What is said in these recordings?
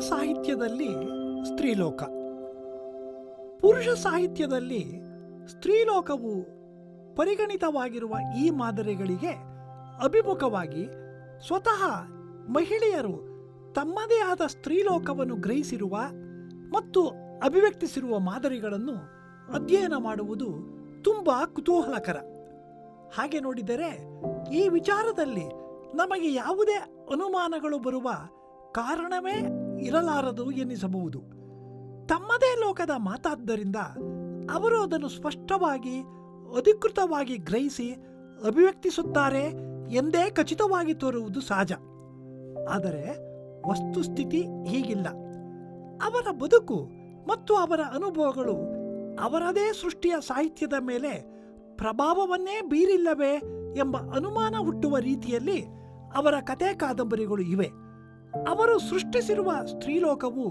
ಸಾಹಿತ್ಯದಲ್ಲಿ ಸ್ತ್ರೀಲೋಕ, ಪುರುಷ ಸಾಹಿತ್ಯದಲ್ಲಿ ಸ್ತ್ರೀಲೋಕವು ಪರಿಗಣಿತವಾಗಿರುವ ಈ ಮಾದರಿಗಳಿಗೆ ಅಭಿಮುಖವಾಗಿ ಸ್ವತಃ ಮಹಿಳೆಯರು ತಮ್ಮದೇ ಆದ ಸ್ತ್ರೀಲೋಕವನ್ನು ಗ್ರಹಿಸಿರುವ ಮತ್ತು ಅಭಿವ್ಯಕ್ತಿಸಿರುವ ಮಾದರಿಗಳನ್ನು ಅಧ್ಯಯನ ಮಾಡುವುದು ತುಂಬ ಕುತೂಹಲಕರ. ಹಾಗೆ ನೋಡಿದರೆ ಈ ವಿಚಾರದಲ್ಲಿ ನಮಗೆ ಯಾವುದೇ ಅನುಮಾನಗಳು ಬರುವ ಕಾರಣವೇ ಇರಲಾರದು ಎನ್ನಿಸಬಹುದು. ತಮ್ಮದೇ ಲೋಕದ ಮಾತಾದ್ದರಿಂದ ಅವರು ಅದನ್ನು ಸ್ಪಷ್ಟವಾಗಿ ಅಧಿಕೃತವಾಗಿ ಗ್ರಹಿಸಿ ಅಭಿವ್ಯಕ್ತಿಸುತ್ತಾರೆ ಎಂದೇ ಖಚಿತವಾಗಿ ತೋರುವುದು ಸಹಜ. ಆದರೆ ವಸ್ತುಸ್ಥಿತಿ ಹೀಗಿಲ್ಲ. ಅವರ ಬದುಕು ಮತ್ತು ಅವರ ಅನುಭವಗಳು ಅವರದೇ ಸೃಷ್ಟಿಯ ಸಾಹಿತ್ಯದ ಮೇಲೆ ಪ್ರಭಾವವನ್ನೇ ಬೀರಿಲ್ಲವೇ ಎಂಬ ಅನುಮಾನ ಹುಟ್ಟುವ ರೀತಿಯಲ್ಲಿ ಅವರ ಕಥೆ ಕಾದಂಬರಿಗಳು ಇವೆ. ಅವರು ಸೃಷ್ಟಿಸಿರುವ ಸ್ತ್ರೀಲೋಕವು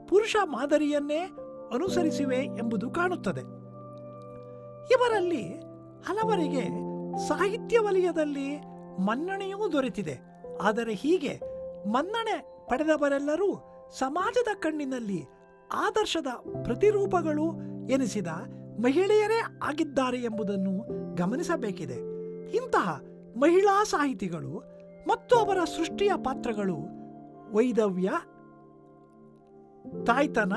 ಪುರುಷ ಮಾದರಿಯನ್ನೇ ಅನುಸರಿಸಿವೆ ಎಂಬುದು ಕಾಣುತ್ತದೆ. ಇವರಲ್ಲಿ ಹಲವರಿಗೆ ಸಾಹಿತ್ಯ ವಲಯದಲ್ಲಿ ಮನ್ನಣೆಯೂ ದೊರೆತಿದೆ. ಆದರೆ ಹೀಗೆ ಮನ್ನಣೆ ಪಡೆದವರೆಲ್ಲರೂ ಸಮಾಜದ ಕಣ್ಣಿನಲ್ಲಿ ಆದರ್ಶದ ಪ್ರತಿರೂಪಗಳು ಎನಿಸಿದ ಮಹಿಳೆಯರೇ ಆಗಿದ್ದಾರೆ ಎಂಬುದನ್ನು ಗಮನಿಸಬೇಕಿದೆ. ಇಂತಹ ಮಹಿಳಾ ಸಾಹಿತಿಗಳು ಮತ್ತು ಅವರ ಸೃಷ್ಟಿಯ ಪಾತ್ರಗಳು ವೈದವ್ಯ, ತಾಯ್ತನ,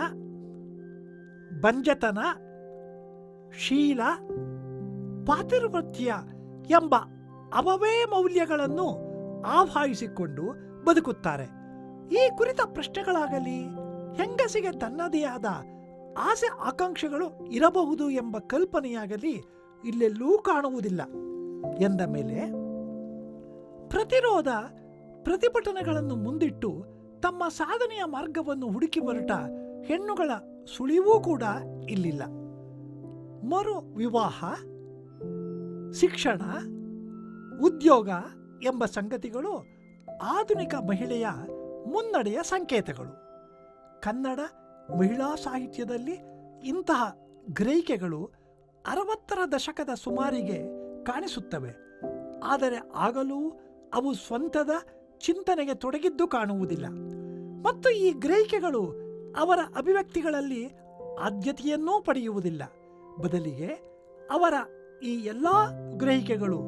ಬಂಜತನ, ಶೀಲ, ಪಾತಿರ್ವತ್ಯ ಎಂಬ ಅವವೇ ಮೌಲ್ಯಗಳನ್ನು ಆವಾಹಿಸಿಕೊಂಡು ಬದುಕುತ್ತಾರೆ. ಈ ಕುರಿತ ಪ್ರಶ್ನೆಗಳಾಗಲಿ, ಹೆಂಗಸಿಗೆ ತನ್ನದೇ ಆದ ಆಸೆ ಆಕಾಂಕ್ಷೆಗಳು ಇರಬಹುದು ಎಂಬ ಕಲ್ಪನೆಯಾಗಲಿ ಇಲ್ಲೆಲ್ಲೂ ಕಾಣುವುದಿಲ್ಲ. ಎಂದ ಮೇಲೆ ಪ್ರತಿರೋಧ ಪ್ರತಿಭಟನೆಗಳನ್ನು ಮುಂದಿಟ್ಟು ತಮ್ಮ ಸಾಧನೆಯ ಮಾರ್ಗವನ್ನು ಹುಡುಕಿ ಹೊರಟ ಹೆಣ್ಣುಗಳ ಸುಳಿವೂ ಕೂಡ ಇಲ್ಲಿಲ್ಲ. ಮರು ವಿವಾಹ, ಶಿಕ್ಷಣ, ಉದ್ಯೋಗ ಎಂಬ ಸಂಗತಿಗಳು ಆಧುನಿಕ ಮಹಿಳೆಯ ಮುನ್ನಡೆಯ ಸಂಕೇತಗಳು. ಕನ್ನಡ ಮಹಿಳಾ ಸಾಹಿತ್ಯದಲ್ಲಿ ಇಂತಹ ಗ್ರಹಿಕೆಗಳು 60ರ ದಶಕದ ಸುಮಾರಿಗೆ ಕಾಣಿಸುತ್ತವೆ. ಆದರೆ ಆಗಲೂ ಅವು ಸ್ವಂತದ ಚಿಂತನೆಗೆ ತೊಡಗಿದ್ದು ಕಾಣುವುದಿಲ್ಲ. ಮತ್ತು ಈ ಗ್ರಹಿಕೆಗಳು ಅವರ ಅಭಿವ್ಯಕ್ತಿಗಳಲ್ಲಿ ಆದ್ಯತೆಯನ್ನೂ ಪಡೆಯುವುದಿಲ್ಲ. ಬದಲಿಗೆ ಅವರ ಈ ಎಲ್ಲ ಗ್ರಹಿಕೆಗಳು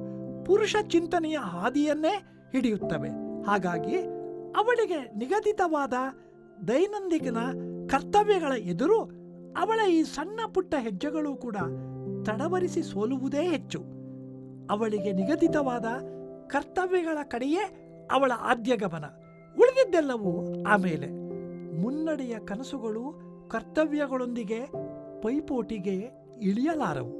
ಪುರುಷ ಚಿಂತನೆಯ ಹಾದಿಯನ್ನೇ ಹಿಡಿಯುತ್ತವೆ. ಹಾಗಾಗಿ ಅವಳಿಗೆ ನಿಗದಿತವಾದ ದೈನಂದಿನ ಕರ್ತವ್ಯಗಳ ಎದುರು ಅವಳ ಈ ಸಣ್ಣ ಪುಟ್ಟ ಹೆಜ್ಜೆಗಳು ಕೂಡ ತಡವರಿಸಿ ಸೋಲುವುದೇ ಹೆಚ್ಚು. ಅವಳಿಗೆ ನಿಗದಿತವಾದ ಕರ್ತವ್ಯಗಳ ಕಡೆಯೇ ಅವಳ ಆದ್ಯ ಗಮನ, ಉಳಿದಿದ್ದೆಲ್ಲವೂ ಆಮೇಲೆ. ಮುನ್ನಡೆಯ ಕನಸುಗಳು ಕರ್ತವ್ಯಗಳೊಂದಿಗೆ ಪೈಪೋಟಿಗೆ ಇಳಿಯಲಾರವು.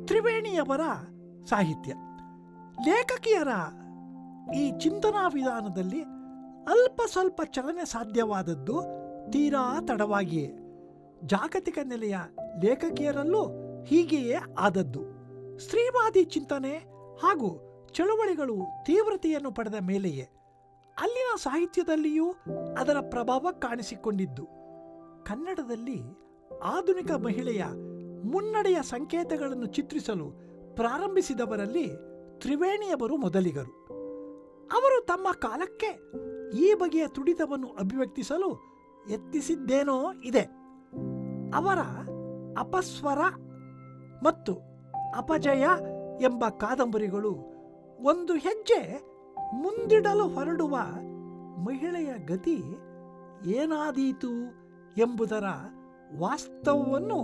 ತ್ರಿವೇಣಿಯವರ ಸಾಹಿತ್ಯ ಲೇಖಕಿಯರ ಈ ಚಿಂತನಾ ವಿಧಾನದಲ್ಲಿ ಅಲ್ಪ ಸ್ವಲ್ಪ ಚಲನೆ ಸಾಧ್ಯವಾದದ್ದು ತೀರಾ ತಡವಾಗಿಯೇ. ಜಾಗತಿಕ ನೆಲೆಯ ಲೇಖಕಿಯರಲ್ಲೂ ಹೀಗೆಯೇ ಆದದ್ದು. ಸ್ತ್ರೀವಾದಿ ಚಿಂತನೆ ಹಾಗೂ ಚಳುವಳಿಗಳು ತೀವ್ರತೆಯನ್ನು ಪಡೆದ ಮೇಲೆಯೇ ಅಲ್ಲಿನ ಸಾಹಿತ್ಯದಲ್ಲಿಯೂ ಅದರ ಪ್ರಭಾವ ಕಾಣಿಸಿಕೊಂಡಿದ್ದು. ಕನ್ನಡದಲ್ಲಿ ಆಧುನಿಕ ಮಹಿಳೆಯ ಮುನ್ನಡೆಯ ಸಂಕೇತಗಳನ್ನು ಚಿತ್ರಿಸಲು ಪ್ರಾರಂಭಿಸಿದವರಲ್ಲಿ ತ್ರಿವೇಣಿಯವರು ಮೊದಲಿಗರು. ಅವರು ತಮ್ಮ ಕಾಲಕ್ಕೆ ಈ ಬಗೆಯ ತುಡಿತವನ್ನು ಅಭಿವ್ಯಕ್ತಿಸಲು ಯತ್ನಿಸಿದ್ದೇನೋ ಇದೆ. ಅವರ ಅಪಸ್ವರ ಮತ್ತು ಅಪಜಯ ಎಂಬ ಕಾದಂಬರಿಗಳು ಒಂದು ಹೆಜ್ಜೆ ಮುಂದಿಡಲು ಹೊರಡುವ ಮಹಿಳೆಯ ಗತಿ ಏನಾದೀತು ಎಂಬುದರ ವಾಸ್ತವವನ್ನು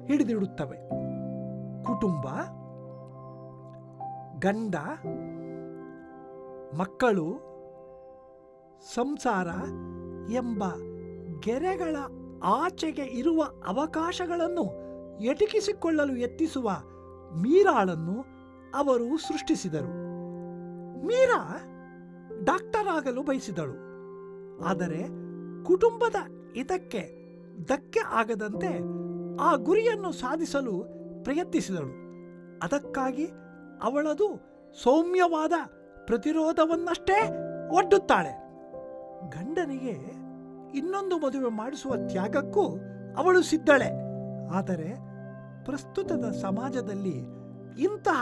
ಹಿಡಿದಿಡುತ್ತವೆ. ಕುಟುಂಬ, ಗಂಡ, ಮಕ್ಕಳು, ಸಂಸಾರ ಎಂಬ ಗೆರೆಗಳ ಆಚೆಗೆ ಇರುವ ಅವಕಾಶಗಳನ್ನು ಎಟಕಿಸಿಕೊಳ್ಳಲು ಯತ್ನಿಸುವ ಮೀರಾಳನ್ನು ಅವರು ಸೃಷ್ಟಿಸಿದರು. ಮೀರಾ ಡಾಕ್ಟರ್ ಆಗಲು ಬಯಸಿದಳು. ಆದರೆ ಕುಟುಂಬದ ಹಿತಕ್ಕೆ ಧಕ್ಕೆ ಆಗದಂತೆ ಆ ಗುರಿಯನ್ನು ಸಾಧಿಸಲು ಪ್ರಯತ್ನಿಸಿದಳು. ಅದಕ್ಕಾಗಿ ಅವಳದು ಸೌಮ್ಯವಾದ ಪ್ರತಿರೋಧವನ್ನಷ್ಟೇ ಒಡ್ಡುತ್ತಾಳೆ. ಗಂಡನಿಗೆ ಇನ್ನೊಂದು ಮದುವೆ ಮಾಡಿಸುವ ತ್ಯಾಗಕ್ಕೂ ಅವಳು ಸಿದ್ಧಳೆ. ಆದರೆ ಪ್ರಸ್ತುತದ ಸಮಾಜದಲ್ಲಿ ಇಂತಹ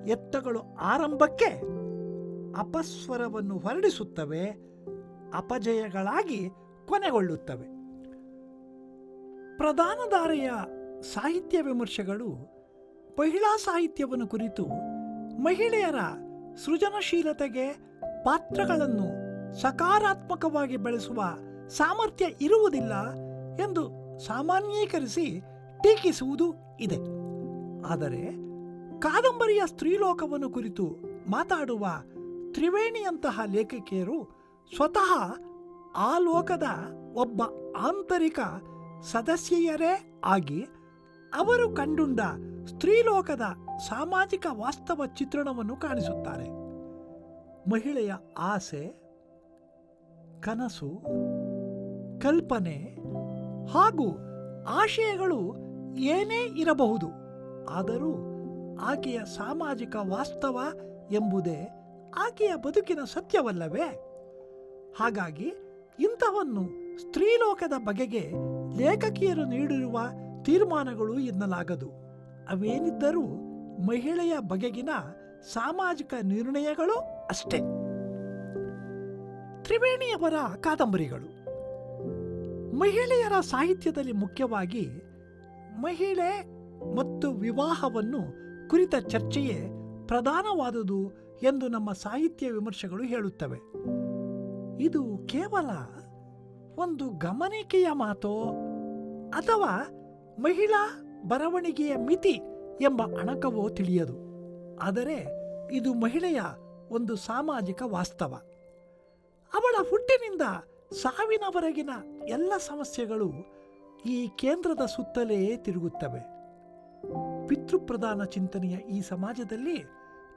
ಯತ್ನಗಳು ಆರಂಭಕ್ಕೆ ಅಪಸ್ವರವನ್ನು ಹೊರಡಿಸುತ್ತವೆ. ಅಪಜಯಗಳಾಗಿ ಕೊನೆಗೊಳ್ಳುತ್ತವೆ. ಪ್ರಧಾನಧಾರೆಯ ಸಾಹಿತ್ಯ ವಿಮರ್ಶೆಗಳು ಮಹಿಳಾ ಸಾಹಿತ್ಯವನ್ನು ಕುರಿತು ಮಹಿಳೆಯರ ಸೃಜನಶೀಲತೆಗೆ ಪಾತ್ರಗಳನ್ನು ಸಕಾರಾತ್ಮಕವಾಗಿ ಬೆಳೆಸುವ ಸಾಮರ್ಥ್ಯ ಇರುವುದಿಲ್ಲ ಎಂದು ಸಾಮಾನ್ಯೀಕರಿಸಿ ಟೀಕಿಸುವುದು ಇದೆ. ಆದರೆ ಕಾದಂಬರಿಯ ಸ್ತ್ರೀಲೋಕವನ್ನು ಕುರಿತು ಮಾತಾಡುವ ತ್ರಿವೇಣಿಯಂತಹ ಲೇಖಕಿಯರು ಸ್ವತಃ ಆ ಲೋಕದ ಒಬ್ಬ ಆಂತರಿಕ ಸದಸ್ಯೆಯರೇ ಆಗಿ ಅವರು ಕಂಡುಂಡ ಸ್ತ್ರೀಲೋಕದ ಸಾಮಾಜಿಕ ವಾಸ್ತವ ಚಿತ್ರಣವನ್ನು ಕಾಣಿಸುತ್ತಾರೆ. ಮಹಿಳೆಯ ಆಸೆ, ಕನಸು, ಕಲ್ಪನೆ ಹಾಗೂ ಆಶಯಗಳು ಏನೇ ಇರಬಹುದು, ಆದರೂ ಆಕೆಯ ಸಾಮಾಜಿಕ ವಾಸ್ತವ ಎಂಬುದೇ ಆಕೆಯ ಬದುಕಿನ ಸತ್ಯವಲ್ಲವೇ? ಹಾಗಾಗಿ ಇಂಥವನ್ನು ಸ್ತ್ರೀಲೋಕದ ಬಗೆಗೆ ಲೇಖಕಿಯರು ನೀಡಿರುವ ತೀರ್ಮಾನಗಳು ಎನ್ನಲಾಗದು. ಅವೇನಿದ್ದರೂ ಮಹಿಳೆಯ ಬಗೆಗಿನ ಸಾಮಾಜಿಕ ನಿರ್ಣಯಗಳು ಅಷ್ಟೇ. ತ್ರಿವೇಣಿಯವರ ಕಾದಂಬರಿಗಳು ಮಹಿಳೆಯರ ಸಾಹಿತ್ಯದಲ್ಲಿ ಮುಖ್ಯವಾಗಿ ಮಹಿಳೆ ಮತ್ತು ವಿವಾಹವನ್ನು ಕುರಿತ ಚರ್ಚೆಯೇ ಪ್ರಧಾನವಾದುದು ಎಂದು ನಮ್ಮ ಸಾಹಿತ್ಯ ವಿಮರ್ಶೆಗಳು ಹೇಳುತ್ತವೆ. ಇದು ಕೇವಲ ಒಂದು ಗಮನಿಕೆಯ ಮಾತೋ ಅಥವಾ ಮಹಿಳಾ ಬರವಣಿಗೆಯ ಮಿತಿ ಎಂಬ ಅಣಕವೋ ತಿಳಿಯದು. ಆದರೆ ಇದು ಮಹಿಳೆಯ ಒಂದು ಸಾಮಾಜಿಕ ವಾಸ್ತವ. ಅವಳ ಹುಟ್ಟಿನಿಂದ ಸಾವಿನವರೆಗಿನ ಎಲ್ಲ ಸಮಸ್ಯೆಗಳು ಈ ಕೇಂದ್ರದ ಸುತ್ತಲೇ ತಿರುಗುತ್ತವೆ. ಪಿತೃಪ್ರಧಾನ ಚಿಂತನೆಯ ಈ ಸಮಾಜದಲ್ಲಿ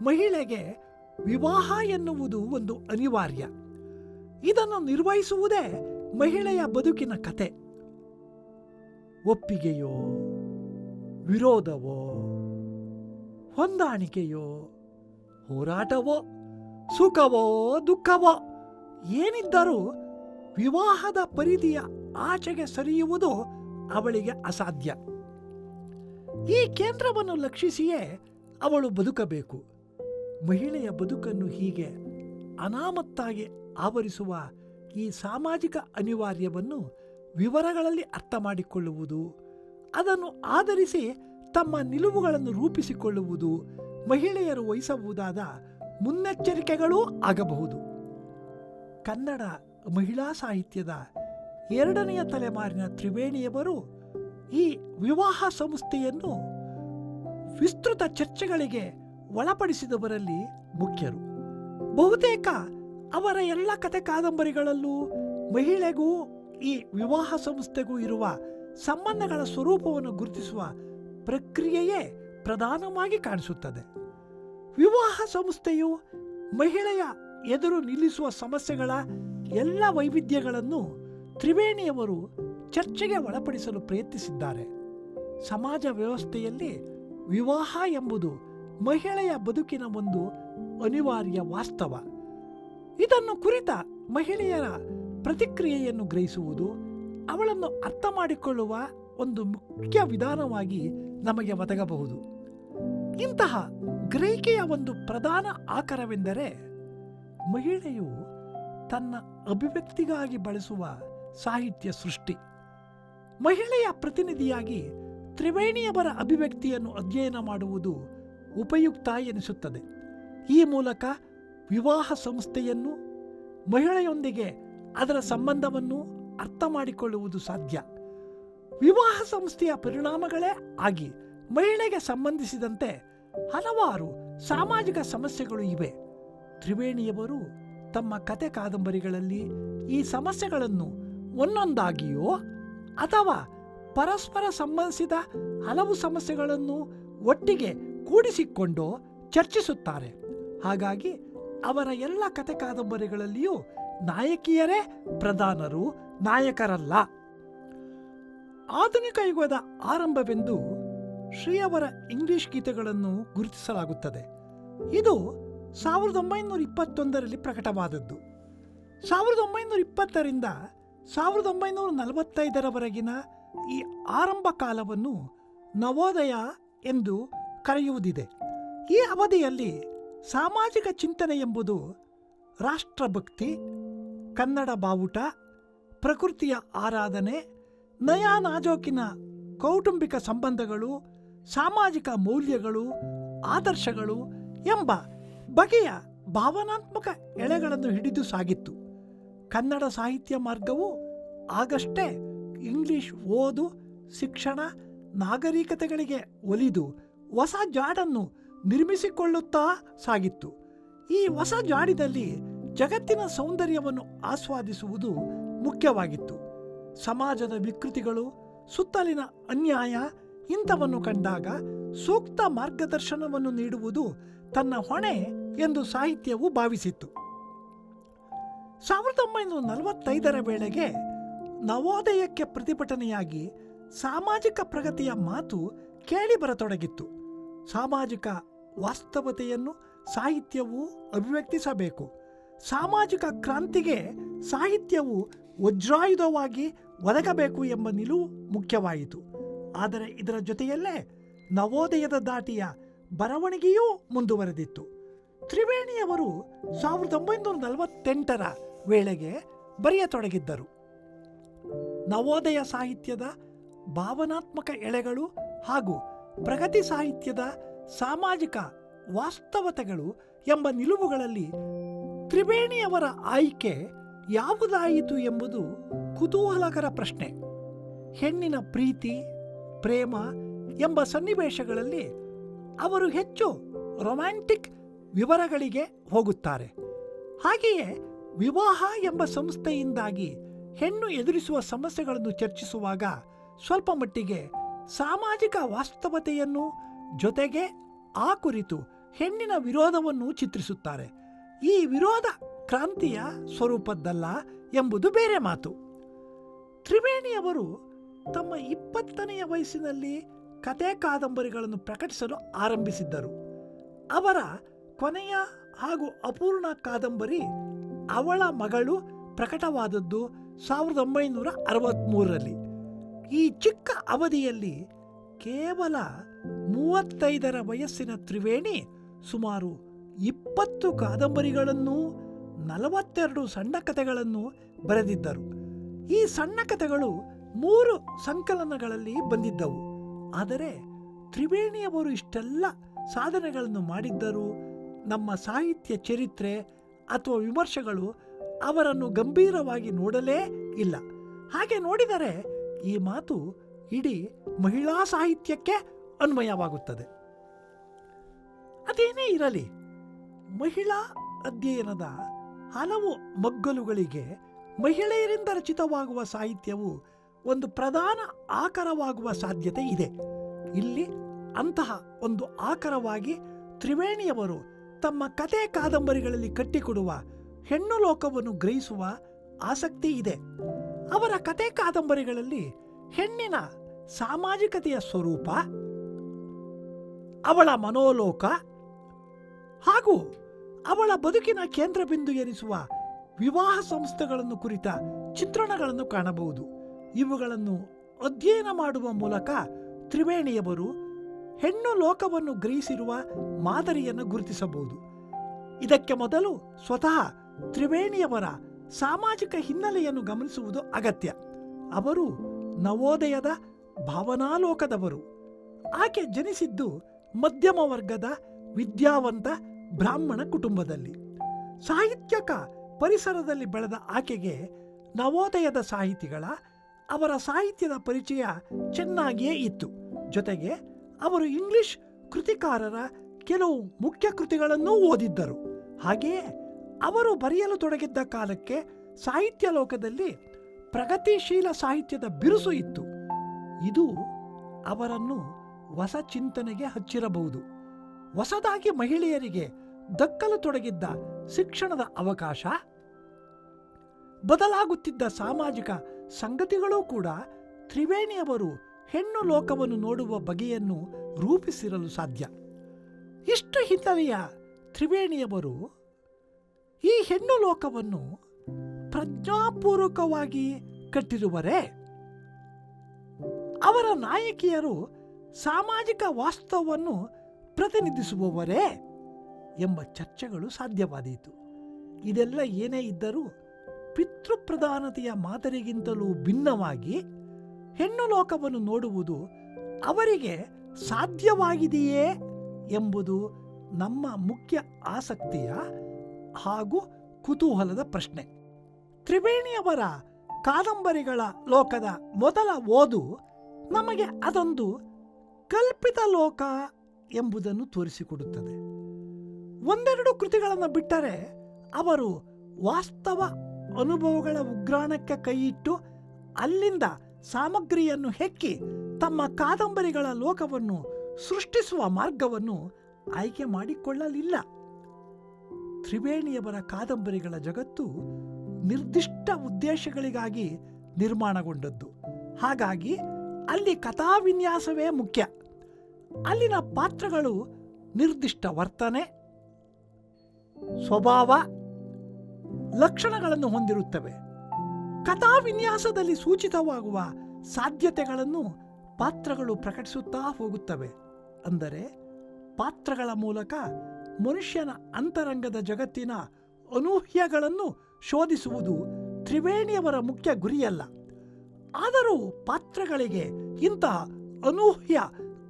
ಮಹಿಳೆಗೆ ವಿವಾಹ ಎನ್ನುವುದು ಒಂದು ಅನಿವಾರ್ಯ. ಇದನ್ನು ನಿರ್ವಹಿಸುವುದೇ ಮಹಿಳೆಯ ಬದುಕಿನ ಕತೆ. ಒಪ್ಪಿಗೆಯೋ, ವಿರೋಧವೋ, ಹೊಂದಾಣಿಕೆಯೋ, ಹೋರಾಟವೋ, ಸುಖವೋ ದುಃಖವೋ ಏನಿದ್ದರೂ ವಿವಾಹದ ಪರಿಧಿಯ ಆಚೆಗೆ ಸರಿಯುವುದು ಅವಳಿಗೆ ಅಸಾಧ್ಯ. ಈ ಕೇಂದ್ರವನ್ನು ಲಕ್ಷಿಸಿಯೇ ಅವಳು ಬದುಕಬೇಕು. ಮಹಿಳೆಯ ಬದುಕನ್ನು ಹೀಗೆ ಅನಾಮತ್ತಾಗಿ ಆವರಿಸುವ ಈ ಸಾಮಾಜಿಕ ಅನಿವಾರ್ಯವನ್ನು ವಿವರಗಳಲ್ಲಿ ಅರ್ಥ ಮಾಡಿಕೊಳ್ಳುವುದು, ಅದನ್ನು ಆಧರಿಸಿ ತಮ್ಮ ನಿಲುವುಗಳನ್ನು ರೂಪಿಸಿಕೊಳ್ಳುವುದು ಮಹಿಳೆಯರು ವಹಿಸಬಹುದಾದ ಮುನ್ನೆಚ್ಚರಿಕೆಗಳೂ ಆಗಬಹುದು. ಕನ್ನಡ ಮಹಿಳಾ ಸಾಹಿತ್ಯದ ಎರಡನೆಯ ತಲೆಮಾರಿನ ತ್ರಿವೇಣಿಯವರು ಈ ವಿವಾಹ ಸಂಸ್ಥೆಯನ್ನು ವಿಸ್ತೃತ ಚರ್ಚೆಗಳಿಗೆ ಒಳಪಡಿಸಿದವರಲ್ಲಿ ಮುಖ್ಯರು. ಬಹುತೇಕ ಅವರ ಎಲ್ಲ ಕಥೆ ಕಾದಂಬರಿಗಳಲ್ಲೂ ಮಹಿಳೆಗೂ ಈ ವಿವಾಹ ಸಂಸ್ಥೆಗೂ ಇರುವ ಸಂಬಂಧಗಳ ಸ್ವರೂಪವನ್ನು ಗುರುತಿಸುವ ಪ್ರಕ್ರಿಯೆಯೇ ಪ್ರಧಾನವಾಗಿ ಕಾಣಿಸುತ್ತದೆ. ವಿವಾಹ ಸಂಸ್ಥೆಯು ಮಹಿಳೆಯ ಎದುರು ನಿಲ್ಲಿಸುವ ಸಮಸ್ಯೆಗಳ ಎಲ್ಲ ವೈವಿಧ್ಯಗಳನ್ನು ತ್ರಿವೇಣಿಯವರು ಚರ್ಚೆಗೆ ಒಳಪಡಿಸಲು ಪ್ರಯತ್ನಿಸಿದ್ದಾರೆ. ಸಮಾಜ ವ್ಯವಸ್ಥೆಯಲ್ಲಿ ವಿವಾಹ ಎಂಬುದು ಮಹಿಳೆಯ ಬದುಕಿನ ಒಂದು ಅನಿವಾರ್ಯ ವಾಸ್ತವ. ಇದನ್ನು ಕುರಿತ ಮಹಿಳೆಯರ ಪ್ರತಿಕ್ರಿಯೆಯನ್ನು ಗ್ರಹಿಸುವುದು ಅವಳನ್ನು ಅರ್ಥ ಮಾಡಿಕೊಳ್ಳುವ ಒಂದು ಮುಖ್ಯ ವಿಧಾನವಾಗಿ ನಮಗೆ ಒದಗಬಹುದು. ಇಂತಹ ಗ್ರಹಿಕೆಯ ಒಂದು ಪ್ರಧಾನ ಆಕರವೆಂದರೆ ಮಹಿಳೆಯು ತನ್ನ ಅಭಿವ್ಯಕ್ತಿಗಾಗಿ ಬಳಸುವ ಸಾಹಿತ್ಯ ಸೃಷ್ಟಿ. ಮಹಿಳೆಯ ಪ್ರತಿನಿಧಿಯಾಗಿ ತ್ರಿವೇಣಿಯವರ ಅಭಿವ್ಯಕ್ತಿಯನ್ನು ಅಧ್ಯಯನ ಮಾಡುವುದು ಉಪಯುಕ್ತ ಎನಿಸುತ್ತದೆ. ಈ ಮೂಲಕ ವಿವಾಹ ಸಂಸ್ಥೆಯನ್ನು, ಮಹಿಳೆಯೊಂದಿಗೆ ಅದರ ಸಂಬಂಧವನ್ನು ಅರ್ಥ ಮಾಡಿಕೊಳ್ಳುವುದು ಸಾಧ್ಯ. ವಿವಾಹ ಸಂಸ್ಥೆಯ ಪರಿಣಾಮಗಳೇ ಆಗಿ ಮಹಿಳೆಗೆ ಸಂಬಂಧಿಸಿದಂತೆ ಹಲವಾರು ಸಾಮಾಜಿಕ ಸಮಸ್ಯೆಗಳು ಇವೆ. ತ್ರಿವೇಣಿಯವರು ತಮ್ಮ ಕತೆ ಕಾದಂಬರಿಗಳಲ್ಲಿ ಈ ಸಮಸ್ಯೆಗಳನ್ನು ಒಂದೊಂದಾಗಿಯೋ ಅಥವಾ ಪರಸ್ಪರ ಸಂಬಂಧಿಸಿದ ಹಲವು ಸಮಸ್ಯೆಗಳನ್ನು ಒಟ್ಟಿಗೆ ಕೂಡಿಸಿಕೊಂಡು ಚರ್ಚಿಸುತ್ತಾರೆ. ಹಾಗಾಗಿ ಅವರ ಎಲ್ಲ ಕತೆ ಕಾದಂಬರಿಗಳಲ್ಲಿಯೂ ನಾಯಕಿಯರೇ ಪ್ರಧಾನರು, ನಾಯಕರಲ್ಲ. ಆಧುನಿಕ ಯುಗದ ಆರಂಭವೆಂದು ಶ್ರೀಯವರ ಇಂಗ್ಲಿಷ್ ಗೀತೆಗಳನ್ನು ಗುರುತಿಸಲಾಗುತ್ತದೆ. ಇದು 1921ರಲ್ಲಿ ಪ್ರಕಟವಾದದ್ದು. 1920ರಿಂದ 1945ರವರೆಗಿನ ಈ ಆರಂಭ ಕಾಲವನ್ನು ನವೋದಯ ಎಂದು ಕರೆಯುವುದಿದೆ. ಈ ಅವಧಿಯಲ್ಲಿ ಸಾಮಾಜಿಕ ಚಿಂತನೆ ಎಂಬುದು ರಾಷ್ಟ್ರಭಕ್ತಿ, ಕನ್ನಡ ಬಾವುಟ, ಪ್ರಕೃತಿಯ ಆರಾಧನೆ, ನಯಾ ನಾಜೂಕಿನ ಕೌಟುಂಬಿಕ ಸಂಬಂಧಗಳು, ಸಾಮಾಜಿಕ ಮೌಲ್ಯಗಳು, ಆದರ್ಶಗಳು ಎಂಬ ಬಗೆಯ ಭಾವನಾತ್ಮಕ ಎಳೆಗಳನ್ನು ಹಿಡಿದು ಸಾಗಿತ್ತು. ಕನ್ನಡ ಸಾಹಿತ್ಯ ಮಾರ್ಗವು ಆಗಷ್ಟೇ ಇಂಗ್ಲಿಷ್ ಓದು, ಶಿಕ್ಷಣ, ನಾಗರಿಕತೆಗಳಿಗೆ ಒಲಿದು ಹೊಸ ಜಾಡನ್ನು ನಿರ್ಮಿಸಿಕೊಳ್ಳುತ್ತಾ ಸಾಗಿತ್ತು. ಈ ಹೊಸ ಜಾಡಿನಲ್ಲಿ ಜಗತ್ತಿನ ಸೌಂದರ್ಯವನ್ನು ಆಸ್ವಾದಿಸುವುದು ಮುಖ್ಯವಾಗಿತ್ತು. ಸಮಾಜದ ವಿಕೃತಿಗಳು, ಸುತ್ತಲಿನ ಅನ್ಯಾಯ ಇಂಥವನ್ನು ಕಂಡಾಗ ಸೂಕ್ತ ಮಾರ್ಗದರ್ಶನವನ್ನು ನೀಡುವುದು ತನ್ನ ಹೊಣೆ ಎಂದು ಸಾಹಿತ್ಯವು ಭಾವಿಸಿತ್ತು. 1945ರ ವೇಳೆಗೆ ನವೋದಯಕ್ಕೆ ಪ್ರತಿಭಟನೆಯಾಗಿ ಸಾಮಾಜಿಕ ಪ್ರಗತಿಯ ಮಾತು ಕೇಳಿಬರತೊಡಗಿತ್ತು. ಸಾಮಾಜಿಕ ವಾಸ್ತವತೆಯನ್ನು ಸಾಹಿತ್ಯವು ಅಭಿವ್ಯಕ್ತಿಸಬೇಕು. ಸಾಮಾಜಿಕ ಕ್ರಾಂತಿಗೆ ಸಾಹಿತ್ಯವು ವಜ್ರಾಯುಧವಾಗಿ ಒದಗಬೇಕು ಎಂಬ ನಿಲುವು ಮುಖ್ಯವಾಯಿತು. ಆದರೆ ಇದರ ಜೊತೆಯಲ್ಲೇ ನವೋದಯದ ದಾಟಿಯ ಬರವಣಿಗೆಯೂ ಮುಂದುವರೆದಿತ್ತು. ತ್ರಿವೇಣಿಯವರು 1948ರ ವೇಳೆಗೆ ಬರೆಯತೊಡಗಿದ್ದರು. ನವೋದಯ ಸಾಹಿತ್ಯದ ಭಾವನಾತ್ಮಕ ಎಳೆಗಳು ಹಾಗೂ ಪ್ರಗತಿ ಸಾಹಿತ್ಯದ ಸಾಮಾಜಿಕ ವಾಸ್ತವತೆಗಳು ಎಂಬ ನಿಲುವುಗಳಲ್ಲಿ ತ್ರಿವೇಣಿಯವರ ಆಯ್ಕೆ ಯಾವುದಾಯಿತು ಎಂಬುದು ಕುತೂಹಲಕರ ಪ್ರಶ್ನೆ. ಹೆಣ್ಣಿನ ಪ್ರೀತಿ, ಪ್ರೇಮ ಎಂಬ ಸನ್ನಿವೇಶಗಳಲ್ಲಿ ಅವರು ಹೆಚ್ಚು ರೊಮ್ಯಾಂಟಿಕ್ ವಿವರಗಳಿಗೆ ಹೋಗುತ್ತಾರೆ. ಹಾಗೆಯೇ ವಿವಾಹ ಎಂಬ ಸಂಸ್ಥೆಯಿಂದಾಗಿ ಹೆಣ್ಣು ಎದುರಿಸುವ ಸಮಸ್ಯೆಗಳನ್ನು ಚರ್ಚಿಸುವಾಗ ಸ್ವಲ್ಪ ಮಟ್ಟಿಗೆ ಸಾಮಾಜಿಕ ವಾಸ್ತವತೆಯನ್ನು ಜೊತೆಗೆ ಆ ಕುರಿತು ಹೆಣ್ಣಿನ ವಿರೋಧವನ್ನು ಚಿತ್ರಿಸುತ್ತಾರೆ. ಈ ವಿರೋಧ ಕ್ರಾಂತಿಯ ಸ್ವರೂಪದ್ದಲ್ಲ ಎಂಬುದು ಬೇರೆ ಮಾತು. ತ್ರಿವೇಣಿಯವರು ತಮ್ಮ 20ನೆಯ ವಯಸ್ಸಿನಲ್ಲಿ ಕತೆ ಕಾದಂಬರಿಗಳನ್ನು ಪ್ರಕಟಿಸಲು ಆರಂಭಿಸಿದ್ದರು. ಅವರ ಕೊನೆಯ ಹಾಗೂ ಅಪೂರ್ಣ ಕಾದಂಬರಿ ಅವಳ ಮಗಳು ಪ್ರಕಟವಾದದ್ದು 1963ರಲ್ಲಿ. ಈ ಚಿಕ್ಕ ಅವಧಿಯಲ್ಲಿ ಕೇವಲ 35ರ ವಯಸ್ಸಿನ ತ್ರಿವೇಣಿ ಸುಮಾರು 20 ಕಾದಂಬರಿಗಳನ್ನು, 42 ಸಣ್ಣ ಕಥೆಗಳನ್ನು ಬರೆದಿದ್ದರು. ಈ ಸಣ್ಣ ಕಥೆಗಳು 3 ಸಂಕಲನಗಳಲ್ಲಿ ಬಂದಿದ್ದವು. ಆದರೆ ತ್ರಿವೇಣಿಯವರು ಇಷ್ಟೆಲ್ಲ ಸಾಧನೆಗಳನ್ನು ಮಾಡಿದ್ದರೂ ನಮ್ಮ ಸಾಹಿತ್ಯ ಚರಿತ್ರೆ ಅಥವಾ ವಿಮರ್ಶೆಗಳು ಅವರನ್ನು ಗಂಭೀರವಾಗಿ ನೋಡಲೇ ಇಲ್ಲ. ಹಾಗೆ ನೋಡಿದರೆ ಈ ಮಾತು ಇಡೀ ಮಹಿಳಾ ಸಾಹಿತ್ಯಕ್ಕೆ ಅನ್ವಯವಾಗುತ್ತದೆ. ಅದೇನೇ ಇರಲಿ, ಮಹಿಳಾ ಅಧ್ಯಯನದ ಹಲವು ಮಗ್ಗಲುಗಳಿಗೆ ಮಹಿಳೆಯರಿಂದ ರಚಿತವಾಗುವ ಸಾಹಿತ್ಯವು ಒಂದು ಪ್ರಧಾನ ಆಕರವಾಗುವ ಸಾಧ್ಯತೆ ಇದೆ. ಇಲ್ಲಿ ಅಂತಹ ಒಂದು ಆಕರವಾಗಿ ತ್ರಿವೇಣಿಯವರು ತಮ್ಮ ಕತೆ ಕಾದಂಬರಿಗಳಲ್ಲಿ ಕಟ್ಟಿಕೊಡುವ ಹೆಣ್ಣು ಲೋಕವನ್ನು ಗ್ರಹಿಸುವ ಆಸಕ್ತಿ ಇದೆ. ಅವರ ಕತೆ ಕಾದಂಬರಿಗಳಲ್ಲಿ ಹೆಣ್ಣಿನ ಸಾಮಾಜಿಕತೆಯ ಸ್ವರೂಪ, ಅವಳ ಮನೋಲೋಕ ಹಾಗೂ ಅವಳ ಬದುಕಿನ ಕೇಂದ್ರಬಿಂದು ಎನಿಸುವ ವಿವಾಹ ಸಂಸ್ಥೆಗಳನ್ನು ಕುರಿತ ಚಿತ್ರಣಗಳನ್ನು ಕಾಣಬಹುದು. ಇವುಗಳನ್ನು ಅಧ್ಯಯನ ಮಾಡುವ ಮೂಲಕ ತ್ರಿವೇಣಿಯವರು ಹೆಣ್ಣು ಲೋಕವನ್ನು ಗ್ರಹಿಸಿರುವ ಮಾದರಿಯನ್ನು ಗುರುತಿಸಬಹುದು. ಇದಕ್ಕೆ ಮೊದಲು ಸ್ವತಃ ತ್ರಿವೇಣಿಯವರ ಸಾಮಾಜಿಕ ಹಿನ್ನೆಲೆಯನ್ನು ಗಮನಿಸುವುದು ಅಗತ್ಯ. ಅವರು ನವೋದಯದ ಭಾವನಾಲೋಕದವರು. ಆಕೆ ಜನಿಸಿದ್ದು ಮಧ್ಯಮ ವರ್ಗದ ವಿದ್ಯಾವಂತ ಬ್ರಾಹ್ಮಣ ಕುಟುಂಬದಲ್ಲಿ. ಸಾಹಿತ್ಯಕ ಪರಿಸರದಲ್ಲಿ ಬೆಳೆದ ಆಕೆಗೆ ನವೋದಯದ ಸಾಹಿತಿಗಳ ಅವರ ಸಾಹಿತ್ಯದ ಪರಿಚಯ ಚೆನ್ನಾಗಿಯೇ ಇತ್ತು. ಜೊತೆಗೆ ಅವರು ಇಂಗ್ಲಿಷ್ ಕೃತಿಕಾರರ ಕೆಲವು ಮುಖ್ಯ ಕೃತಿಗಳನ್ನೂ ಓದಿದ್ದರು. ಹಾಗೆಯೇ ಅವರು ಬರೆಯಲು ತೊಡಗಿದ್ದ ಕಾಲಕ್ಕೆ ಸಾಹಿತ್ಯ ಲೋಕದಲ್ಲಿ ಪ್ರಗತಿಶೀಲ ಸಾಹಿತ್ಯದ ಬಿರುಸು ಇತ್ತು. ಇದು ಅವರನ್ನು ಹೊಸ ಚಿಂತನೆಗೆ ಹಚ್ಚಿರಬಹುದು. ಹೊಸದಾಗಿ ಮಹಿಳೆಯರಿಗೆ ದಕ್ಕಲು ತೊಡಗಿದ್ದ ಶಿಕ್ಷಣದ ಅವಕಾಶ, ಬದಲಾಗುತ್ತಿದ್ದ ಸಾಮಾಜಿಕ ಸಂಗತಿಗಳೂ ಕೂಡ ತ್ರಿವೇಣಿಯವರು ಹೆಣ್ಣು ಲೋಕವನ್ನು ನೋಡುವ ಬಗೆಯನ್ನು ರೂಪಿಸಿರಲು ಸಾಧ್ಯ. ಇಷ್ಟು ಹಿನ್ನೆಲೆಯ ತ್ರಿವೇಣಿಯವರು ಈ ಹೆಣ್ಣು ಲೋಕವನ್ನು ಪ್ರಜ್ಞಾಪೂರ್ವಕವಾಗಿ ಕಟ್ಟಿರುವರೇ? ಅವರ ನಾಯಕಿಯರು ಸಾಮಾಜಿಕ ವಾಸ್ತವವನ್ನು ಪ್ರತಿನಿಧಿಸುವವರೇ ಎಂಬ ಚರ್ಚೆಗಳು ಸಾಧ್ಯವಾದೀತು. ಇದೆಲ್ಲ ಏನೇ ಇದ್ದರೂ ಪಿತೃಪ್ರಧಾನತೆಯ ಮಾದರಿಗಿಂತಲೂ ಭಿನ್ನವಾಗಿ ಹೆಣ್ಣು ಲೋಕವನ್ನು ನೋಡುವುದು ಅವರಿಗೆ ಸಾಧ್ಯವಾಗಿದೆಯೇ ಎಂಬುದು ನಮ್ಮ ಮುಖ್ಯ ಆಸಕ್ತಿಯ ಹಾಗೂ ಕುತೂಹಲದ ಪ್ರಶ್ನೆ. ತ್ರಿವೇಣಿಯವರ ಕಾದಂಬರಿಗಳ ಲೋಕದ ಮೊದಲ ಓದು ನಮಗೆ ಅದೊಂದು ಕಲ್ಪಿತ ಲೋಕ ಎಂಬುದನ್ನು ತೋರಿಸಿಕೊಡುತ್ತದೆ. ಒಂದೆರಡು ಕೃತಿಗಳನ್ನು ಬಿಟ್ಟರೆ ಅವರು ವಾಸ್ತವ ಅನುಭವಗಳ ಉಗ್ರಾಣಕ್ಕೆ ಕೈಯಿಟ್ಟು ಅಲ್ಲಿಂದ ಸಾಮಗ್ರಿಯನ್ನು ಹೆಕ್ಕಿ ತಮ್ಮ ಕಾದಂಬರಿಗಳ ಲೋಕವನ್ನು ಸೃಷ್ಟಿಸುವ ಮಾರ್ಗವನ್ನು ಆಯ್ಕೆ ಮಾಡಿಕೊಳ್ಳಲಿಲ್ಲ. ತ್ರಿವೇಣಿಯವರ ಕಾದಂಬರಿಗಳ ಜಗತ್ತು ನಿರ್ದಿಷ್ಟ ಉದ್ದೇಶಗಳಿಗಾಗಿ ನಿರ್ಮಾಣಗೊಂಡದ್ದು. ಹಾಗಾಗಿ ಅಲ್ಲಿ ಕಥಾವಿನ್ಯಾಸವೇ ಮುಖ್ಯ. ಅಲ್ಲಿನ ಪಾತ್ರಗಳು ನಿರ್ದಿಷ್ಟ ವರ್ತನೆ, ಸ್ವಭಾವ, ಲಕ್ಷಣಗಳನ್ನು ಹೊಂದಿರುತ್ತವೆ. ಕಥಾವಿನ್ಯಾಸದಲ್ಲಿ ಸೂಚಿತವಾಗುವ ಸಾಧ್ಯತೆಗಳನ್ನು ಪಾತ್ರಗಳು ಪ್ರಕಟಿಸುತ್ತಾ ಹೋಗುತ್ತವೆ. ಅಂದರೆ ಪಾತ್ರಗಳ ಮೂಲಕ ಮನುಷ್ಯನ ಅಂತರಂಗದ ಜಗತ್ತಿನ ಅನೂಹ್ಯಗಳನ್ನು ಶೋಧಿಸುವುದು ತ್ರಿವೇಣಿಯವರ ಮುಖ್ಯ ಗುರಿಯಲ್ಲ. ಆದರೂ ಪಾತ್ರಗಳಿಗೆ ಇಂತಹ ಅನೂಹ್ಯ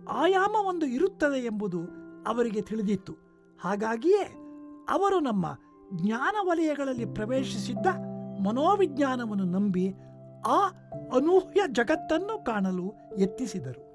ಆಯಾಮವೊಂದು ಇರುತ್ತದೆ ಎಂಬುದು ಅವರಿಗೆ ತಿಳಿದಿತ್ತು. ಹಾಗಾಗಿಯೇ ಅವರು ನಮ್ಮ ಜ್ಞಾನ ವಲಯಗಳಲ್ಲಿ ಪ್ರವೇಶಿಸಿದ್ದ ಮನೋವಿಜ್ಞಾನವನ್ನು ನಂಬಿ ಆ ಅನೂಹ್ಯ ಜಗತ್ತನ್ನು ಕಾಣಲು ಯತ್ನಿಸಿದರು.